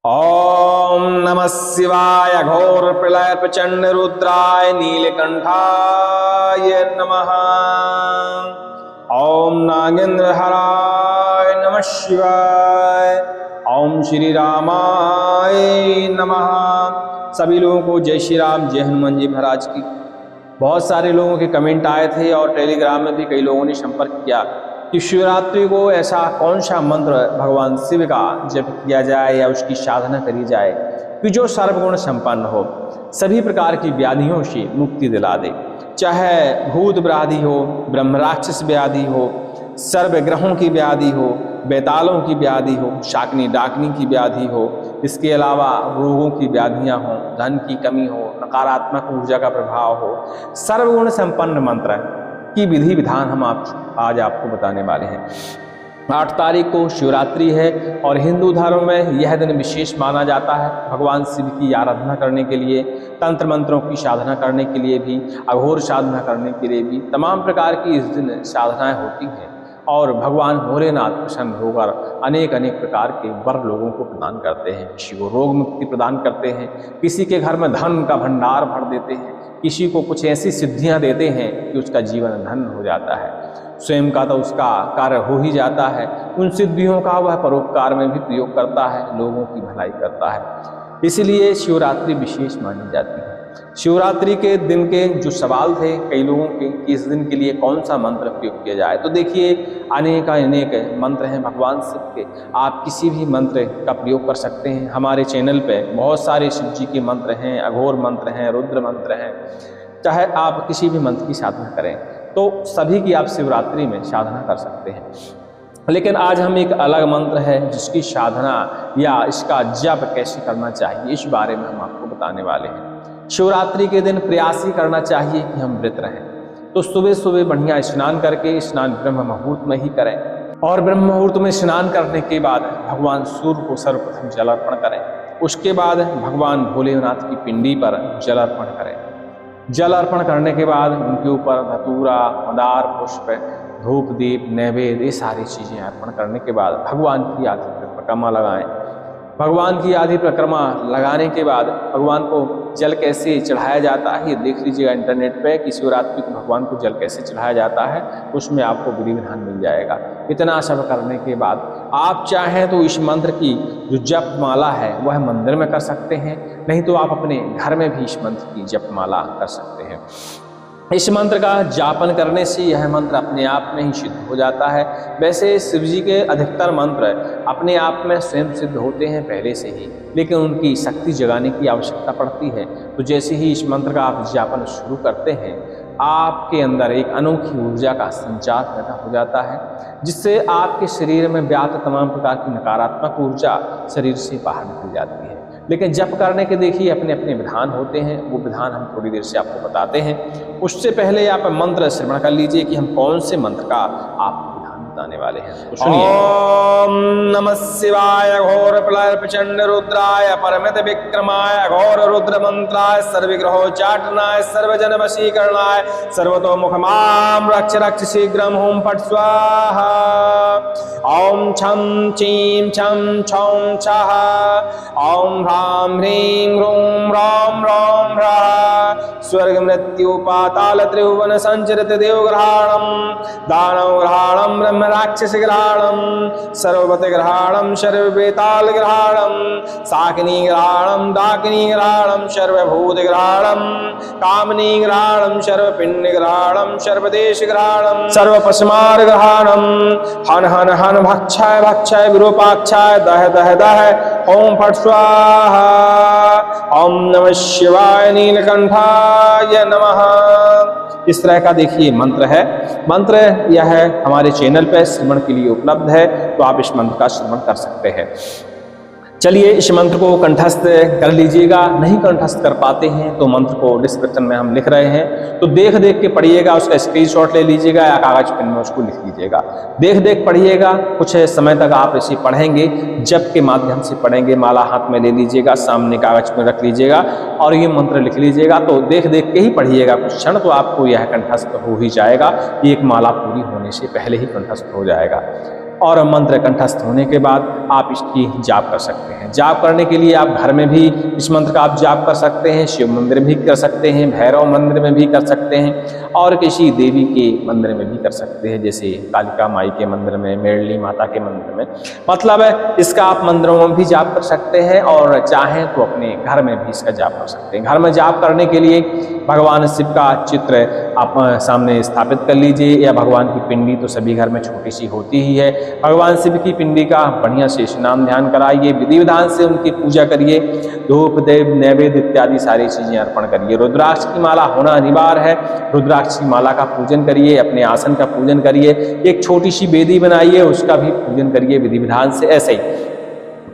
ओम नमः शिवाय। घोर प्रलय प्रचंड रुद्राय नीलकंठाय नमः। ओम नागेंद्र हराय नमः शिवाय। ओम श्री रामाय नमः। सभी लोगों को जय श्री राम, जय हनुमान जी महाराज की। बहुत सारे लोगों के कमेंट आए थे और टेलीग्राम में भी कई लोगों ने संपर्क किया कि शिवरात्रि को ऐसा कौन सा मंत्र भगवान शिव का जप किया जाए या उसकी साधना करी जाए कि जो सर्वगुण संपन्न हो, सभी प्रकार की व्याधियों से मुक्ति दिला दे। चाहे भूत व्याधि हो, ब्रह्म राक्षस व्याधि हो, सर्व ग्रहों की व्याधि हो, बेतालों की व्याधि हो, शाकनी डाकनी की व्याधि हो, इसके अलावा रोगों की व्याधियां हो, धन की कमी हो, नकारात्मक ऊर्जा का प्रभाव हो, सर्वगुण संपन्न मंत्र की विधि विधान हम आज आपको बताने वाले हैं। 8 तारीख को शिवरात्रि है और हिंदू धर्म में यह दिन विशेष माना जाता है। भगवान शिव की आराधना करने के लिए, तंत्र मंत्रों की साधना करने के लिए भी, अघोर साधना करने के लिए भी तमाम प्रकार की इस दिन साधनाएं होती हैं और भगवान भोलेनाथ प्रसन्न होकर अनेक अनेक प्रकार के वर लोगों को प्रदान करते हैं। किसी को रोग मुक्ति प्रदान करते हैं, किसी के घर में धन का भंडार भर देते हैं, किसी को कुछ ऐसी सिद्धियां देते हैं कि उसका जीवन धन्य हो जाता है। स्वयं का तो उसका कार्य हो ही जाता है, उन सिद्धियों का वह परोपकार में भी प्रयोग करता है, लोगों की भलाई करता है। इसलिए शिवरात्रि विशेष मानी जाती है। शिवरात्रि के दिन के जो सवाल थे कई लोगों के कि इस दिन के लिए कौन सा मंत्र प्रयोग किया जाए, तो देखिए अनेक मंत्र हैं भगवान शिव के। आप किसी भी मंत्र का प्रयोग कर सकते हैं। हमारे चैनल पे बहुत सारे शिव जी के मंत्र हैं, अघोर मंत्र हैं, रुद्र मंत्र हैं। चाहे आप किसी भी मंत्र की साधना करें तो सभी की आप शिवरात्रि में साधना कर सकते हैं। लेकिन आज हम एक अलग मंत्र है जिसकी साधना या इसका जप कैसे करना चाहिए, इस बारे में हम आपको बताने वाले हैं। शिवरात्रि के दिन प्रयास ही करना चाहिए कि हम व्रत रहें, तो सुबह सुबह बढ़िया स्नान करके, स्नान ब्रह्म मुहूर्त में ही करें और ब्रह्म मुहूर्त में स्नान करने के बाद भगवान सूर्य को सर्वप्रथम जल अर्पण करें। उसके बाद भगवान भोलेनाथ की पिंडी पर जल अर्पण करें। जल अर्पण करने के बाद उनके ऊपर धतूरा, मदार, पुष्प, धूप, दीप, नैवेद्य, ये सारी चीज़ें अर्पण करने के बाद भगवान की आदि परिक्रमा लगाएं। भगवान की आदि परिक्रमा लगाने के बाद भगवान को जल कैसे चढ़ाया जाता है ये देख लीजिएगा इंटरनेट पे कि शिवरात्रि को भगवान को जल कैसे चढ़ाया जाता है, उसमें आपको विधि विधान मिल जाएगा। इतना सब करने के बाद आप चाहें तो इस मंत्र की जो जप माला है वह मंदिर में कर सकते हैं, नहीं तो आप अपने घर में भी इस मंत्र की जप माला कर सकते हैं। इस मंत्र का जापन करने से यह मंत्र अपने आप में ही सिद्ध हो जाता है। वैसे शिव जी के अधिकतर मंत्र अपने आप में स्वयं सिद्ध होते हैं पहले से ही, लेकिन उनकी शक्ति जगाने की आवश्यकता पड़ती है। तो जैसे ही इस मंत्र का आप जापन शुरू करते हैं, आपके अंदर एक अनोखी ऊर्जा का संचार पैदा हो जाता है, जिससे आपके शरीर में व्याप्त तमाम प्रकार की नकारात्मक ऊर्जा शरीर से बाहर निकल जाती है। लेकिन जप करने के देखिए अपने अपने विधान होते हैं, वो विधान हम थोड़ी देर से आपको बताते हैं। उससे पहले आप मंत्र श्रवण कर लीजिए कि हम कौन से मंत्र का आप बताने वाले हैं, तो सुनिए। ओम नमः शिवाय। घोर प्रलय प्रचंड रुद्राय परमित विक्रमाय घोर रुद्र मंत्राय सर्वग्रहोच्चाटनाय सर्वजन वशीकरणाय सर्वतोमुखमां रक्ष रक्ष शीघ्रं हुं फट् स्वाहा। ओम छं चीं छं छौं छः। ओम ह्रां ह्रीं ह्रूं ह्रौं ह्रौं ह्रः। स्वर्ग मृत्यु पाताल त्रिभुवन संचरित देवग्रहाणं दानवग्रहाणं ब्रह्म राक्षस ग्रहाणं सर्ववत ग्रहाणं सर्ववेताल ग्रहाणं शाकिनी ग्रहाणं डाकिनी ग्रहाणं सर्वभूत ग्रहाणं कामनी ग्रहाणं सर्वपिंड ग्रहाणं सर्वदेश ग्रहाणं सर्वपशमार ग्रहाणं हन हन हन भक्षाय भक्षाय विरूपाक्षाय दह दह दह। ओम फट् स्वाहा। ओम नमः शिवाय नीलकंठाय नमः। इस तरह का देखिए मंत्र है। मंत्र यह हमारे चैनल पर श्रवण के लिए उपलब्ध है, तो आप इस मंत्र का श्रवण कर सकते हैं। चलिए इस मंत्र को कंठस्थ कर लीजिएगा। नहीं कंठस्थ कर पाते हैं तो मंत्र को डिस्क्रिप्शन में हम लिख रहे हैं, तो देख देख के पढ़िएगा, उसका स्क्रीनशॉट ले लीजिएगा या कागज पेन में उसको लिख लीजिएगा। देख देख पढ़िएगा, कुछ समय तक आप इसे पढ़ेंगे, जप के माध्यम से पढ़ेंगे। माला हाथ में ले लीजिएगा, सामने कागज में रख लीजिएगा और ये मंत्र लिख लीजिएगा। तो देख देख के ही पढ़िएगा, कुछ क्षण तो आपको यह कंठस्थ हो ही जाएगा। एक माला पूरी होने से पहले ही कंठस्थ हो जाएगा। और मंत्र कंठस्थ होने के बाद आप इसकी जाप कर सकते हैं। जाप करने के लिए आप घर में भी इस मंत्र का आप जाप कर सकते हैं, शिव मंदिर भी कर सकते हैं, भैरव मंदिर में भी कर सकते हैं और किसी देवी के मंदिर में भी कर सकते हैं, जैसे कालिका माई के मंदिर में, मेरली माता के मंदिर में। मतलब है इसका आप मंदिरों में भी जाप कर सकते हैं और चाहें तो अपने घर में भी इसका जाप कर सकते हैं। घर में जाप करने के लिए भगवान शिव का चित्र आप सामने स्थापित कर लीजिए, या भगवान की पिंडी तो सभी घर में छोटी सी होती ही है। भगवान शिव की पिंडी का बढ़िया से स्नान ध्यान कराइए, विधि विधान से उनकी पूजा करिए, धूप देव नैवेद्य इत्यादि सारी चीजें अर्पण करिए। रुद्राक्ष की माला होना अनिवार्य है, रुद्राक्ष की माला का पूजन करिए, अपने आसन का पूजन करिए, एक छोटी सी वेदी बनाइए, उसका भी पूजन करिए विधि विधान से। ऐसे ही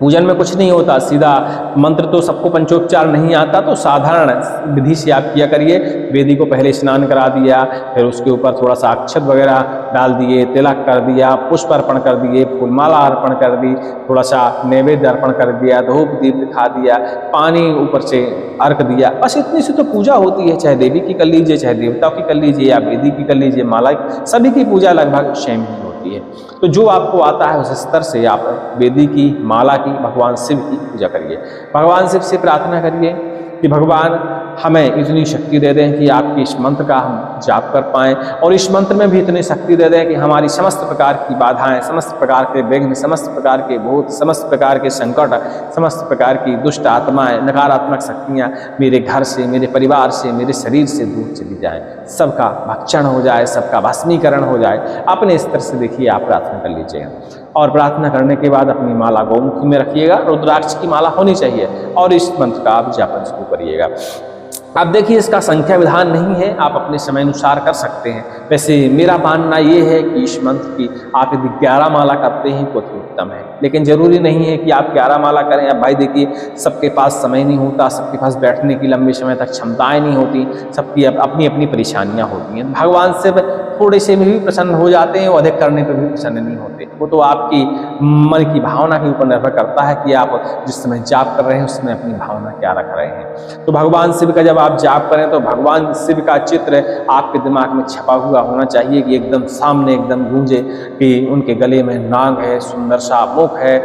पूजन में कुछ नहीं होता, सीधा मंत्र तो सबको पंचोपचार नहीं आता, तो साधारण विधि से आप किया करिए। वेदी को पहले स्नान करा दिया, फिर उसके ऊपर थोड़ा सा अक्षत वगैरह डाल दिए, तिलक कर दिया, पुष्प अर्पण कर दिए, फूलमाला अर्पण कर दी, थोड़ा सा नैवेद्य अर्पण कर दिया, धूप दीप दिखा दिया, पानी ऊपर से अर्घ दिया, बस इतनी सी तो पूजा होती है। चाहे देवी की कर लीजिए, चाहे देवता की कर लीजिए, या वेदी की कर लीजिए, माला, सभी की पूजा लगभग सेम ही होती है। तो जो आपको आता है उस स्तर से आप वेदी की, माला की, भगवान शिव की पूजा करिए। भगवान शिव से प्रार्थना करिए कि भगवान हमें इतनी शक्ति दे दें कि आपके इस मंत्र का हम जाप कर पाएँ, और इस मंत्र में भी इतनी शक्ति दे दें कि हमारी समस्त प्रकार की बाधाएं, समस्त प्रकार के विघ्न, समस्त प्रकार के भूत, समस्त प्रकार के संकट, समस्त प्रकार की दुष्ट आत्माएं, नकारात्मक शक्तियां मेरे घर से, मेरे परिवार से, मेरे शरीर से दूर चली जाएं, सबका भक्षण हो जाए, सबका भस्मीकरण हो जाए। अपने स्तर से देखिए आप प्रार्थना कर लीजिएगा, और प्रार्थना करने के बाद अपनी माला गौमुखी में रखिएगा, रुद्राक्ष की माला होनी चाहिए, और इस मंत्र का आप जापन शुरू करिएगा। आप देखिए इसका संख्या विधान नहीं है, आप अपने समय अनुसार कर सकते हैं। वैसे मेरा मानना ये है कि इस मंत्र की आप यदि 11 माला करते हैं तो अति उत्तम है, लेकिन जरूरी नहीं है कि आप 11 माला करें। अब भाई देखिए सबके पास समय नहीं होता, सबके पास बैठने की लंबे समय तक क्षमताएं नहीं होती, सबकी अपनी अपनी परेशानियां होती हैं। भगवान से थोड़े से में भी प्रसन्न हो जाते हैं, वो अधिक करने पर भी प्रसन्न नहीं होते। वो तो आपकी मन की भावना के ऊपर निर्भर करता है कि आप जिस समय जाप कर रहे हैं उसमें अपनी भावना क्या रख रहे हैं। तो भगवान शिव का जब आप जाप करें तो भगवान शिव का चित्र आपके दिमाग में छपा हुआ होना चाहिए, कि एकदम सामने एकदम गूंजे, कि उनके गले में नाग है, सुंदर सा मुख है,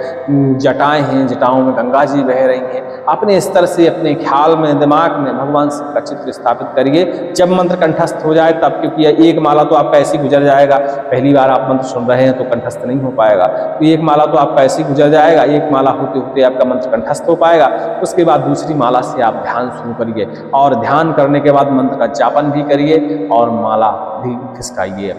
जटाएं हैं, जटाओं में गंगा जी बह रही हैं। अपने स्तर से अपने ख्याल में, दिमाग में भगवान शिव का चित्र स्थापित करिए। जब मंत्र कंठस्थ हो जाए तब, क्योंकि एक माला तो आपका ऐसे ही गुजर जाएगा, पहली बार आप मंत्र सुन रहे हैं तो कंठस्थ नहीं हो पाएगा, तो एक माला तो आपका ऐसे ही गुजर जाएगा, एक माला होते होते आपका मंत्र कंठस्थ हो पाएगा। उसके बाद दूसरी माला से आप ध्यान शुरू करिए, और ध्यान करने के बाद मंत्र का जापन भी करिए और माला भी खिसकाइए।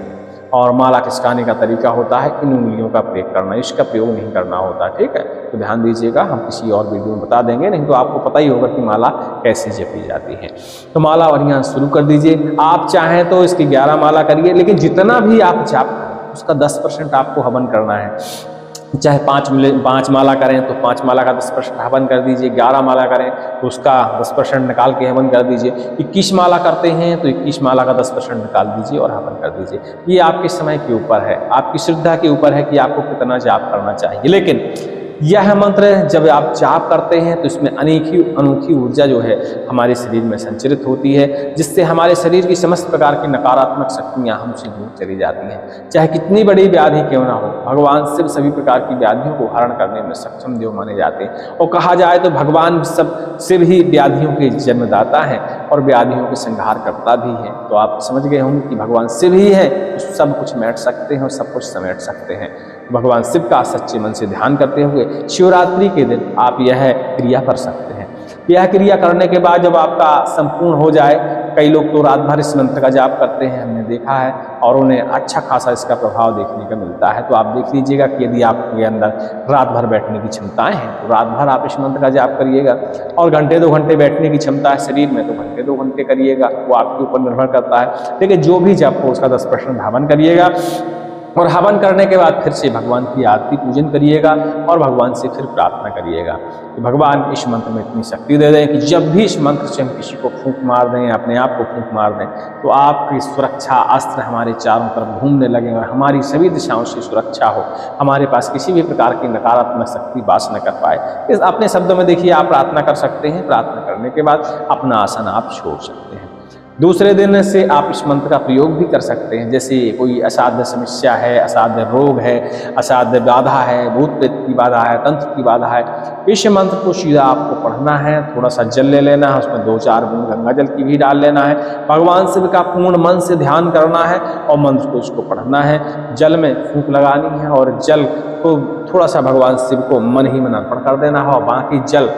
और माला खिसकाने का तरीका होता है इन उंगलियों का प्रयोग करना, इसका प्रयोग नहीं करना होता, ठीक है। तो ध्यान दीजिएगा, हम किसी और वीडियो में बता देंगे, नहीं तो आपको पता ही होगा कि माला कैसे जपी जाती है। तो माला बढ़िया शुरू कर दीजिए। आप चाहें तो इसकी 11 माला करिए, लेकिन जितना भी आप जाप करें उसका 10% आपको हवन करना है। चाहे 5 माला करें तो 5 माला का 10% हवन कर दीजिए, 11 माला करें तो उसका 10% निकाल के हवन कर दीजिए, 21 माला करते हैं तो 21 माला का 10% निकाल दीजिए और हवन कर दीजिए। ये आपके समय के ऊपर है, आपकी श्रद्धा के ऊपर है कि आपको कितना जाप करना चाहिए। लेकिन यह मंत्र जब आप जाप करते हैं तो इसमें अनोखी ऊर्जा जो है हमारे शरीर में संचरित होती है, जिससे हमारे शरीर की समस्त प्रकार की नकारात्मक शक्तियां हमसे दूर चली जाती हैं। चाहे कितनी बड़ी व्याधि क्यों ना हो, भगवान शिव सभी प्रकार की व्याधियों को हरण करने में सक्षम देव माने जाते हैं। और कहा जाए तो भगवान शिव ही व्याधियों के जन्मदाता हैं और व्याधियों के संहार करता भी है। तो आप समझ गए होंगे कि भगवान शिव ही है तो सब कुछ मैट सकते हैं और सब कुछ समेट सकते हैं। भगवान शिव का सच्चे मन से ध्यान करते हुए शिवरात्रि के दिन आप यह क्रिया कर सकते हैं। यह क्रिया करने के बाद जब आपका संपूर्ण हो जाए, कई लोग तो रात भर इस मंत्र का जाप करते हैं, हमने देखा है, और उन्हें अच्छा खासा इसका प्रभाव देखने का मिलता है। तो आप देख लीजिएगा कि यदि आपके अंदर रात भर बैठने की क्षमताएं हैं तो रात भर आप इस मंत्र का जाप करिएगा, और घंटे 2 घंटे बैठने की क्षमता है शरीर में तो घंटे 2 घंटे करिएगा, वो आपके ऊपर निर्भर करता है। लेकिन जो भी जप हो उसका 10% हवन करिएगा, और हवन करने के बाद फिर से भगवान की आरती पूजन करिएगा और भगवान से फिर प्रार्थना करिएगा कि भगवान इस मंत्र में इतनी शक्ति दे दें कि जब भी इस मंत्र से हम किसी को फूंक मार दें, अपने आप को फूंक मार दें, तो आपकी सुरक्षा अस्त्र हमारे चारों तरफ घूमने लगें और हमारी सभी दिशाओं से सुरक्षा हो, हमारे पास किसी भी प्रकार की नकारात्मक शक्ति वास न कर पाए। इस अपने शब्दों में देखिए आप प्रार्थना कर सकते हैं। प्रार्थना करने के बाद अपना आसन आप छोड़ सकते हैं। दूसरे दिन से आप इस मंत्र का प्रयोग भी कर सकते हैं। जैसे कोई असाध्य समस्या है, असाध्य रोग है, असाध्य बाधा है, भूत प्रेत की बाधा है, तंत्र की बाधा है, इस मंत्र को सीधा आपको पढ़ना है। थोड़ा सा जल ले लेना है, उसमें 2-4 बूंद गंगा जल की भी डाल लेना है। भगवान शिव का पूर्ण मन से ध्यान करना है और मंत्र को उसको पढ़ना है। जल में फूंक लगानी है और जल को थोड़ा सा भगवान शिव को मन ही मन अर्पण कर देना है और बाकी जल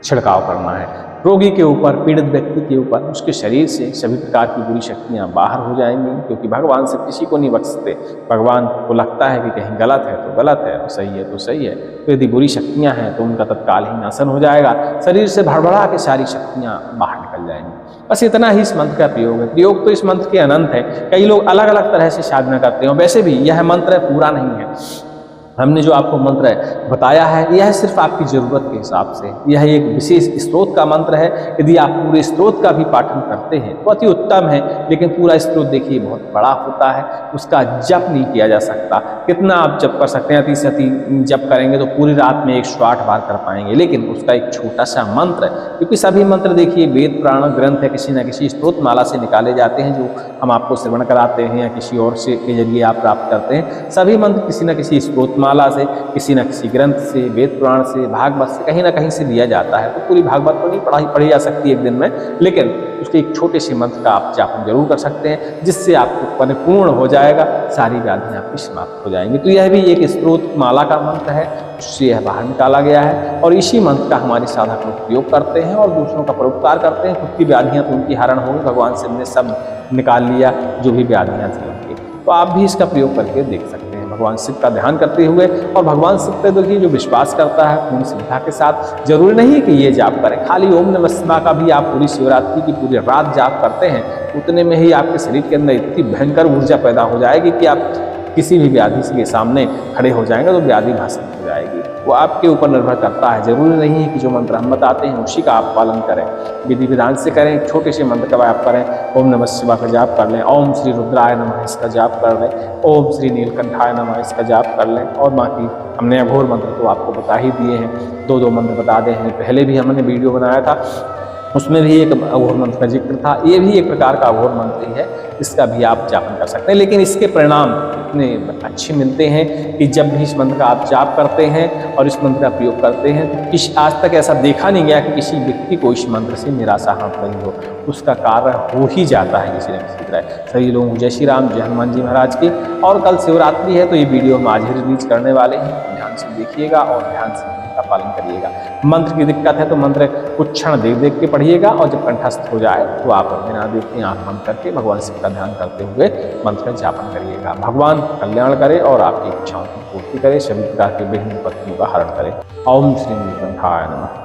छिड़काव करना है रोगी के ऊपर, पीड़ित व्यक्ति के ऊपर। उसके शरीर से सभी प्रकार की बुरी शक्तियां बाहर हो जाएंगी, क्योंकि भगवान से किसी को नहीं बख्शते। भगवान को लगता है कि कहीं गलत है तो गलत है और सही है तो सही है। तो यदि बुरी शक्तियां हैं तो उनका तत्काल ही नाशन हो जाएगा, शरीर से भड़बड़ा के सारी शक्तियां बाहर निकल जाएंगी। बस इतना ही इस मंत्र का प्रयोग है। प्रयोग तो इस मंत्र के अनंत है, कई लोग अलग अलग तरह से साधना करते हैं। वैसे भी यह मंत्र पूरा नहीं है। हमने जो आपको मंत्र बताया है यह सिर्फ आपकी ज़रूरत के हिसाब से, यह एक विशेष स्त्रोत का मंत्र है। यदि आप पूरे स्त्रोत का भी पाठन करते हैं तो अति उत्तम है, लेकिन पूरा स्त्रोत देखिए बहुत बड़ा होता है, उसका जप नहीं किया जा सकता। कितना आप जप कर सकते हैं? अति से अति जप करेंगे तो पूरी रात में 108 बार कर पाएंगे, लेकिन उसका एक छोटा सा मंत्र है। क्योंकि सभी मंत्र देखिए वेद पुराण ग्रंथ है, किसी न किसी स्त्रोत माला से निकाले जाते हैं, जो हम आपको श्रवण कराते हैं या किसी और से के जरिए आप प्राप्त करते हैं। सभी मंत्र किसी न किसी स्त्रोत माला से, किसी न किसी ग्रंथ से, वेद पुराण से, भागवत से, कहीं ना कहीं से लिया जाता है। तो पूरी भागवत तो नहीं पढ़ी जा सकती एक दिन में, लेकिन उसके एक छोटे से मंत्र का आप जापन जरूर कर सकते हैं, जिससे आपको परिपूर्ण हो जाएगा, सारी व्याधियां आपकी समाप्त हो जाएंगी। तो यह भी एक स्त्रोत माला का मंत्र है, उससे यह बाहर निकाला गया है और इसी मंत्र का हमारे साधक लोग उपयोग करते हैं और दूसरों का परोपकार करते हैं। खुद की व्याधियां तो उनकी हरण होगी, भगवान शिव ने सब निकाल लिया जो भी व्याधियां थी उनकी। तो आप भी इसका प्रयोग करके देख सकते हैं, भगवान शिव का ध्यान करते हुए। और भगवान शिव पे देखिए जो विश्वास करता है पूरी श्रद्धा के साथ, जरूरी नहीं है कि ये जाप करें, खाली ओम नमः शिवाय का भी आप पूरी शिवरात्रि की पूरी रात जाप करते हैं, उतने में ही आपके शरीर के अंदर इतनी भयंकर ऊर्जा पैदा हो जाएगी कि आप किसी भी व्याधि के सामने खड़े हो जाएंगे तो व्याधि भस्म हो जाएगी। वो आपके ऊपर निर्भर करता है। जरूरी नहीं है कि जो मंत्र हम बताते हैं उसी का आप पालन करें, विधि विधान से करें। छोटे से मंत्र का आप करें, ओम नमः शिवाय का जाप कर लें, ओम श्री रुद्राय नमः इसका जाप कर लें, ओम श्री नीलकंठाय नमः इसका जाप कर लें। और बाकी हमने अघोर मंत्र तो आपको बता ही दिए हैं, 2 मंत्र बता दे हैं। पहले भी हमने वीडियो बनाया था, उसमें भी एक अघोर मंत्र का जिक्र था। ये भी एक प्रकार का अघोर मंत्र ही है, इसका भी आप जापन कर सकते हैं। लेकिन इसके परिणाम इतने अच्छे मिलते हैं कि जब भी इस मंत्र का आप जाप करते हैं और इस मंत्र का प्रयोग करते हैं तो आज तक ऐसा देखा नहीं गया कि किसी व्यक्ति को इस मंत्र से निराशा हाथ लगी हो, उसका कार्य हो ही जाता है किसी न किसी तरह। सभी लोगों को जय श्री राम, जय हनुमान जी महाराज की। और कल शिवरात्रि है तो ये वीडियो हम आज ही रिलीज करने वाले हैं, ध्यान से देखिएगा और ध्यान से का पालन करिएगा। मंत्र की दिक्कत है तो मंत्र कुछ क्षण देख के पढ़िएगा और जब कंठस्थ हो जाए तो आप बिना देखे आंख बंद करके भगवान शिव का ध्यान करते हुए मंत्र का जापन करिएगा। भगवान कल्याण करे और आपकी इच्छाओं की पूर्ति करे, सभी प्रकार के विघ्न विपत्तियों का हरण करे। ओम श्री नीलकंठाय नमः।